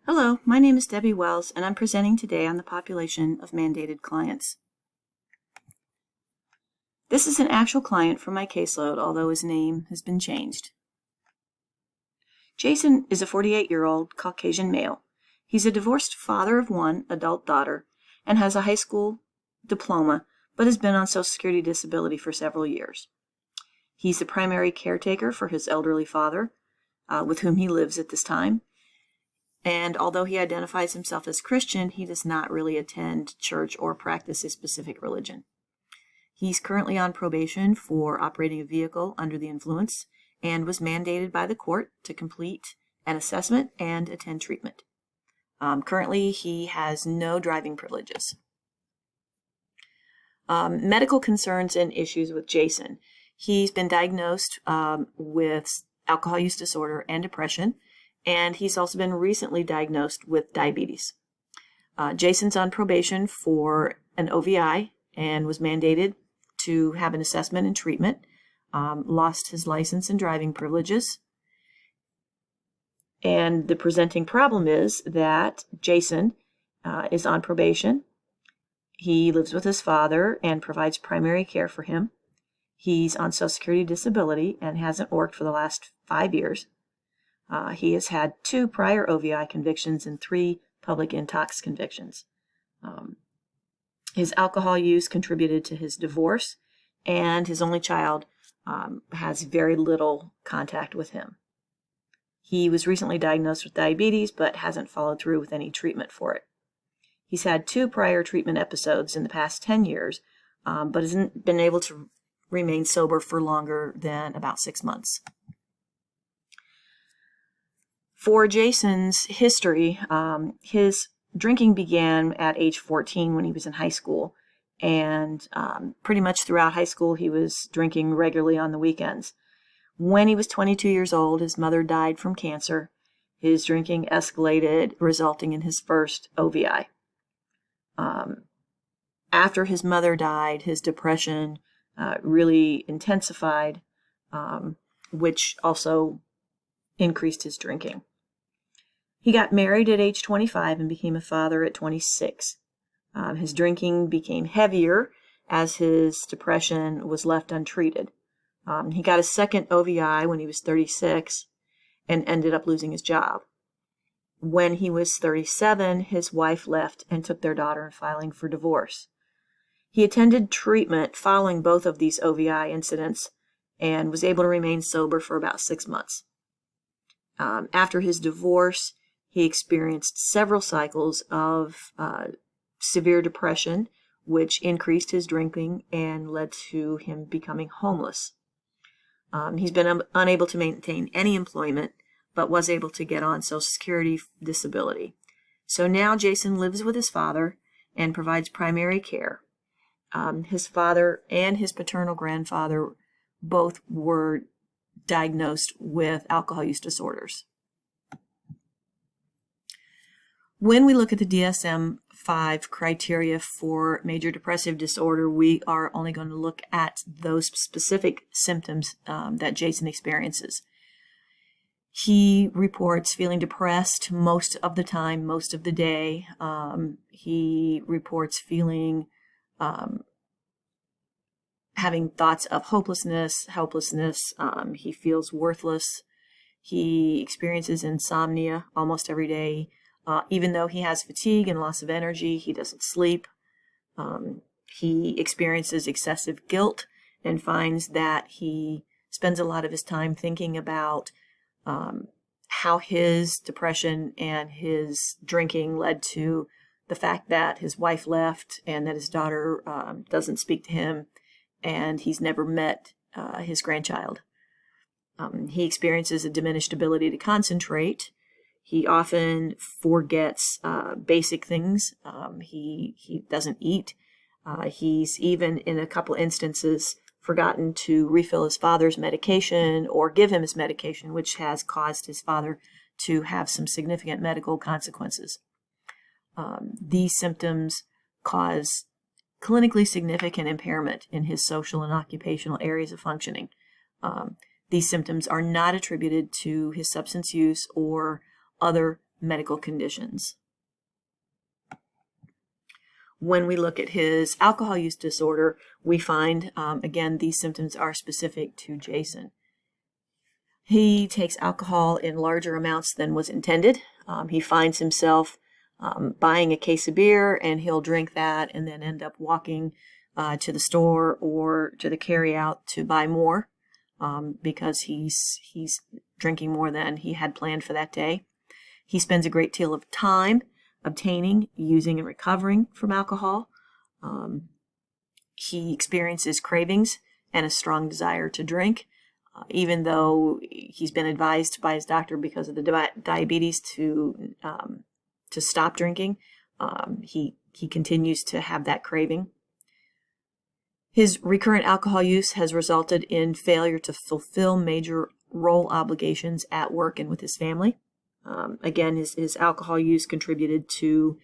Hello, my name is Debbie Wells, and I'm presenting today on the population of mandated clients. This is an actual client from my caseload, although his name has been changed. Jason is a 48-year-old Caucasian male. He's a divorced father of one adult daughter and has a high school diploma, but has been on Social Security disability for several years. He's the primary caretaker for his elderly father, with whom he lives at this time. And although he identifies himself as Christian, he does not really attend church or practice a specific religion. He's currently on probation for operating a vehicle under the influence and was mandated by the court to complete an assessment and attend treatment. Currently, he has no driving privileges. Medical concerns and issues with Jason. He's been diagnosed with alcohol use disorder and depression, and he's also been recently diagnosed with diabetes. Jason's on probation for an OVI and was mandated to have an assessment and treatment, lost his license and driving privileges. And the presenting problem is that Jason is on probation. He lives with his father and provides primary care for him. He's on Social Security disability and hasn't worked for the last 5 years. He has had 2 prior OVI convictions and 3 public intox convictions. His alcohol use contributed to his divorce, and his only child has very little contact with him. He was recently diagnosed with diabetes, but hasn't followed through with any treatment for it. He's had 2 prior treatment episodes in the past 10 years, but hasn't been able to remain sober for longer than about 6 months. For Jason's history, his drinking began at age 14 when he was in high school, and pretty much throughout high school he was drinking regularly on the weekends. When he was 22 years old, his mother died from cancer. His drinking escalated, resulting in his first OVI. After his mother died, his depression really intensified, which also increased his drinking. He got married at age 25 and became a father at 26. His drinking became heavier as his depression was left untreated. He got a second OVI when he was 36 and ended up losing his job. When he was 37, his wife left and took their daughter and filing for divorce. He attended treatment following both of these OVI incidents and was able to remain sober for about 6 months. After his divorce, he experienced several cycles of severe depression, which increased his drinking and led to him becoming homeless. He's been unable to maintain any employment, but was able to get on Social Security disability. So now Jason lives with his father and provides primary care. His father and his paternal grandfather both were diagnosed with alcohol use disorders. When we look at the DSM-5 criteria for major depressive disorder, we are only going to look at those specific symptoms that Jason experiences. He reports feeling depressed most of the time, most of the day. He reports feeling having thoughts of hopelessness, helplessness. He feels worthless. He experiences insomnia almost every day. Even though he has fatigue and loss of energy, he doesn't sleep. He experiences excessive guilt and finds that he spends a lot of his time thinking about how his depression and his drinking led to the fact that his wife left and that his daughter doesn't speak to him, and he's never met his grandchild. He experiences a diminished ability to concentrate. He often forgets basic things. He doesn't eat. He's even, in a couple instances, forgotten to refill his father's medication or give him his medication, which has caused his father to have some significant medical consequences. These symptoms cause clinically significant impairment in his social and occupational areas of functioning. These symptoms are not attributed to his substance use or other medical conditions. When we look at his alcohol use disorder, we find, again, these symptoms are specific to Jason. He takes alcohol in larger amounts than was intended. He finds himself buying a case of beer, and he'll drink that and then end up walking to the store or to the carryout to buy more because he's drinking more than he had planned for that day. He spends a great deal of time obtaining, using, and recovering from alcohol. He experiences cravings and a strong desire to drink, even though he's been advised by his doctor because of the diabetes to stop drinking. He continues to have that craving. His recurrent alcohol use has resulted in failure to fulfill major role obligations at work and with his family. Again, his alcohol use contributed to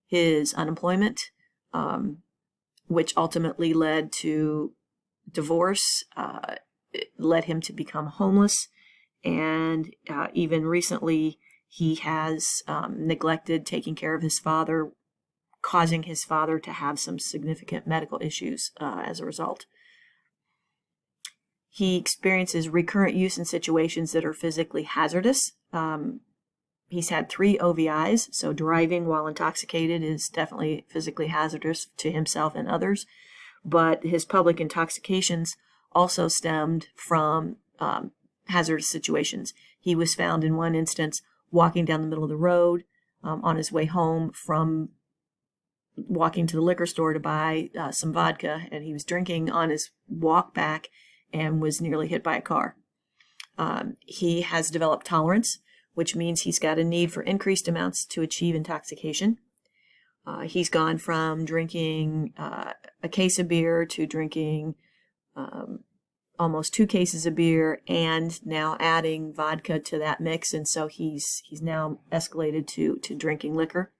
his unemployment, which ultimately led to divorce. It led him to become homeless, and even recently he has neglected taking care of his father, causing his father to have some significant medical issues as a result. He experiences recurrent use in situations that are physically hazardous. He's had 3 OVIs, so driving while intoxicated is definitely physically hazardous to himself and others. But his public intoxications also stemmed from hazardous situations. He was found in one instance walking down the middle of the road on his way home from walking to the liquor store to buy some vodka, and he was drinking on his walk back and was nearly hit by a car. He has developed tolerance, which means he's got a need for increased amounts to achieve intoxication. He's gone from drinking a case of beer to drinking almost 2 cases of beer, and now adding vodka to that mix, and so he's now escalated to drinking liquor.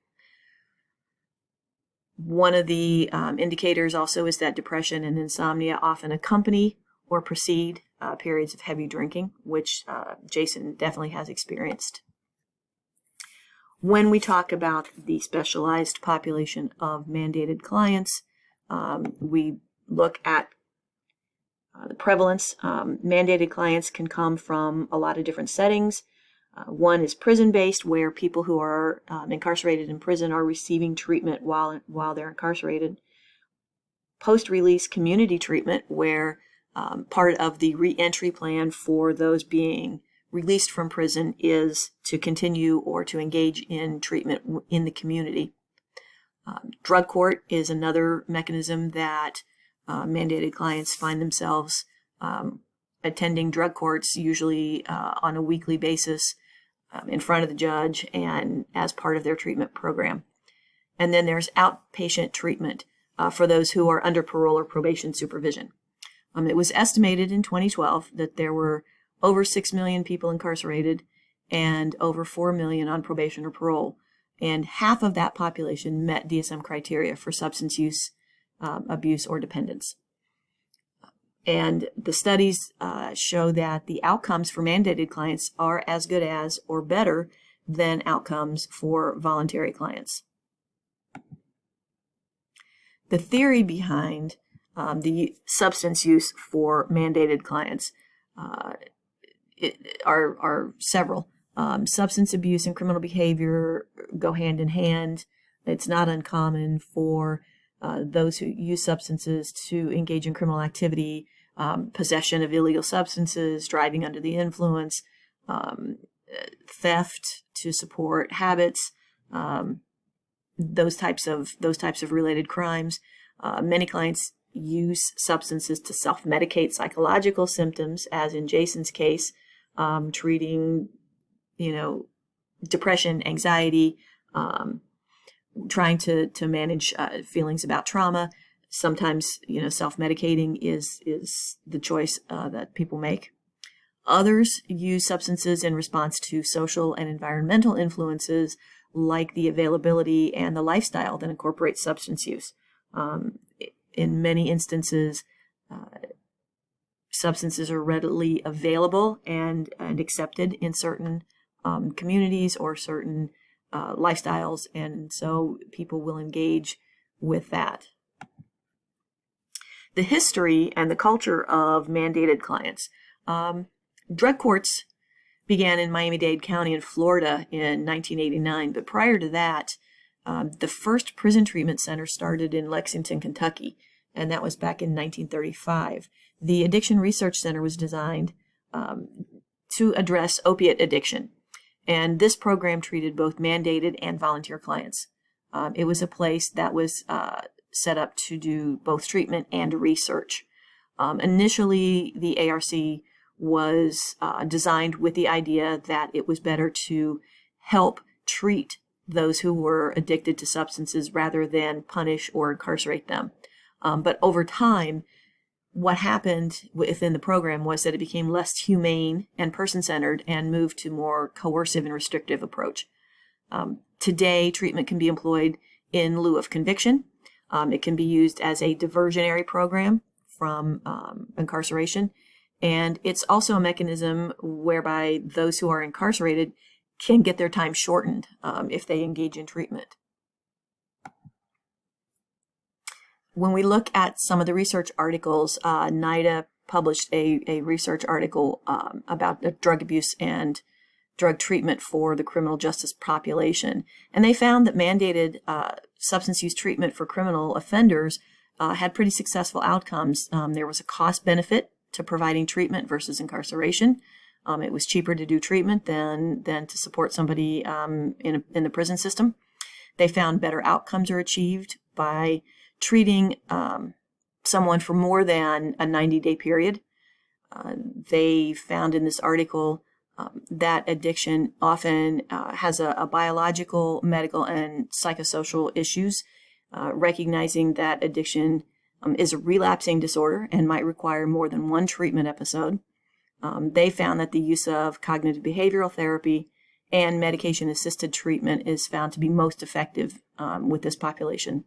One of the indicators also is that depression and insomnia often accompany or precede periods of heavy drinking, which Jason definitely has experienced. When we talk about the specialized population of mandated clients, we look at the prevalence. Mandated clients can come from a lot of different settings. One is prison-based, where people who are incarcerated in prison are receiving treatment while they're incarcerated. Post-release community treatment, where part of the re-entry plan for those being released from prison is to continue or to engage in treatment in the community. Drug court is another mechanism that mandated clients find themselves attending drug courts, usually on a weekly basis in front of the judge and as part of their treatment program. And then there's outpatient treatment for those who are under parole or probation supervision. It was estimated in 2012 that there were over 6 million people incarcerated and over 4 million on probation or parole. And half of that population met DSM criteria for substance use, abuse, or dependence. And the studies show that the outcomes for mandated clients are as good as or better than outcomes for voluntary clients. The theory behind the substance use for mandated clients are several. Substance abuse and criminal behavior go hand in hand. It's not uncommon for those who use substances to engage in criminal activity, possession of illegal substances, driving under the influence, theft to support habits, those types of related crimes. Many clients use substances to self-medicate psychological symptoms, as in Jason's case, treating, depression, anxiety, trying to manage feelings about trauma. Sometimes, self-medicating is the choice that people make. Others use substances in response to social and environmental influences, like the availability and the lifestyle that incorporates substance use. In many instances, substances are readily available and accepted in certain communities or certain lifestyles, and so people will engage with that. The history and the culture of mandated clients. Drug courts began in Miami-Dade County in Florida in 1989, but prior to that, the first prison treatment center started in Lexington, Kentucky, and that was back in 1935. The Addiction Research Center was designed to address opiate addiction, and this program treated both mandated and volunteer clients. It was a place that was set up to do both treatment and research. Initially, the ARC was designed with the idea that it was better to help treat those who were addicted to substances rather than punish or incarcerate them. But over time, what happened within the program was that it became less humane and person-centered and moved to more coercive and restrictive approach. Today, treatment can be employed in lieu of conviction. It can be used as a diversionary program from incarceration. And it's also a mechanism whereby those who are incarcerated can get their time shortened if they engage in treatment. When we look at some of the research articles, NIDA published a research article about drug abuse and drug treatment for the criminal justice population. And they found that mandated substance use treatment for criminal offenders had pretty successful outcomes. There was a cost benefit to providing treatment versus incarceration. It was cheaper to do treatment than to support somebody in the prison system. They found better outcomes are achieved by treating someone for more than a 90-day period. They found in this article that addiction often has a biological, medical, and psychosocial issues, recognizing that addiction is a relapsing disorder and might require more than one treatment episode. They found that the use of cognitive behavioral therapy and medication-assisted treatment is found to be most effective with this population.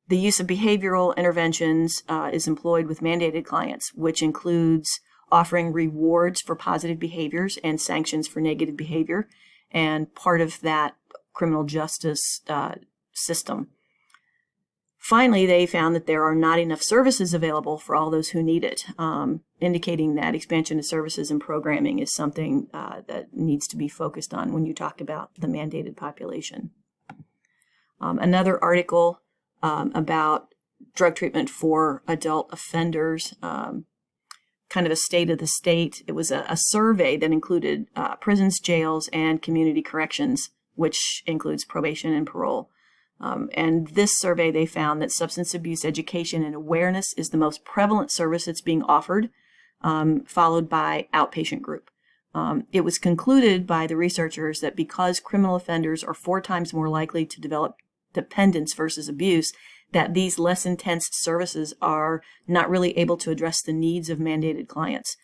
The use of behavioral interventions is employed with mandated clients, which includes offering rewards for positive behaviors and sanctions for negative behavior, and part of that criminal justice system. Finally, they found that there are not enough services available for all those who need it, indicating that expansion of services and programming is something that needs to be focused on when you talk about the mandated population. Another article about drug treatment for adult offenders, kind of a state of the state. It was a survey that included prisons, jails, and community corrections, which includes probation and parole. And this survey, they found that substance abuse education and awareness is the most prevalent service that's being offered, followed by outpatient group. It was concluded by the researchers that because criminal offenders are 4 times more likely to develop dependence versus abuse, that these less intense services are not really able to address the needs of mandated clients.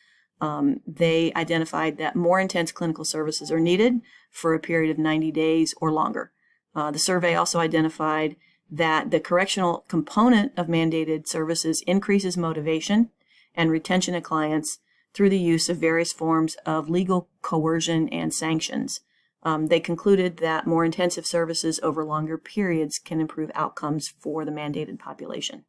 They identified that more intense clinical services are needed for a period of 90 days or longer. The survey also identified that the correctional component of mandated services increases motivation and retention of clients through the use of various forms of legal coercion and sanctions. They concluded that more intensive services over longer periods can improve outcomes for the mandated population.